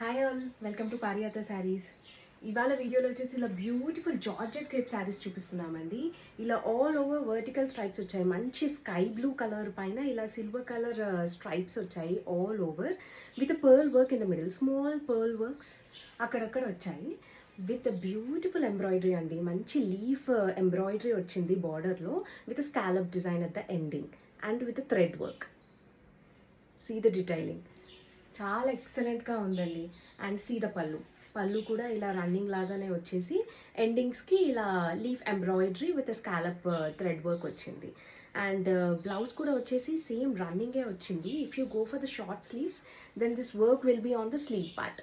Hi all, welcome to Pariyatha saris. ఇవాళ వీడియోలో వచ్చేసి ఇలా బ్యూటిఫుల్ జార్జెట్ క్రేప్ శారీస్ చూపిస్తున్నామండి. ఇలా ఆల్ ఓవర్ వర్టికల్ స్ట్రైప్స్ వచ్చాయి. మంచి స్కై బ్లూ కలర్ పైన ఇలా సిల్వర్ కలర్ స్ట్రైప్స్ వచ్చాయి all over with pearl work in the middle. Small pearl works అక్కడక్కడ వచ్చాయి విత్ బ్యూటిఫుల్ ఎంబ్రాయిడరీ అండి. మంచి లీఫ్ ఎంబ్రాయిడరీ వచ్చింది బార్డర్లో with scallop design at the ending and with thread work. See the detailing చాలా ఎక్సలెంట్గా ఉందండి. అండ్ సీ ద పళ్ళు కూడా ఇలా రన్నింగ్ లాగానే వచ్చేసి ఎండింగ్స్కి ఇలా leaf embroidery with scallop thread work వచ్చింది. అండ్ బ్లౌజ్ కూడా వచ్చేసి సేమ్ రన్నింగే వచ్చింది. If you go for the short sleeves then this work will be on the sleeve part.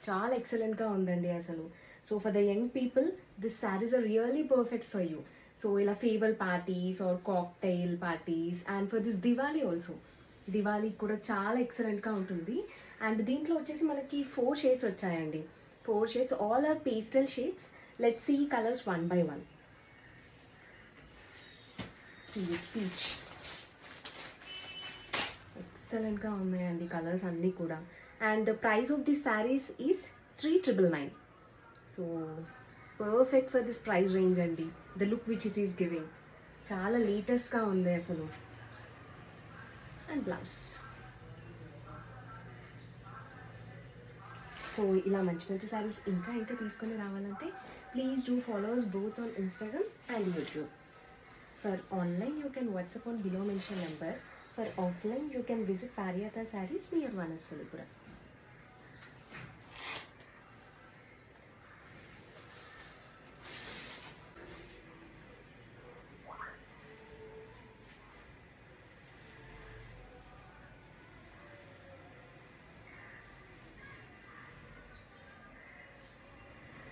చాలా ఎక్సలెంట్గా ఉందండి అసలు. So for the young people this saris are really perfect for you. So ఇలా favour parties or cocktail parties and for this Diwali also. దివాళీకి కూడా చాలా ఎక్సలెంట్గా ఉంటుంది. అండ్ దీంట్లో వచ్చేసి మనకి 4 షేడ్స్ వచ్చాయండి. 4 shades, all are pastel shades. Let's see colours one by one. See peach, ఎక్సలెంట్గా ఉన్నాయండి కలర్స్ అన్నీ కూడా. And price of this saris is 3,999. So perfect for this price range అండి. The look which it is giving చాలా లేటెస్ట్గా ఉంది అసలు. And blouse. So ఇలా మంచి మంచి శారీస్ ఇంకా తీసుకొని రావాలంటే please do follows both on Instagram and YouTube. For online you can WhatsApp on below mention number. For offline you can visit Pariyatha saris near Vanasthalipuram.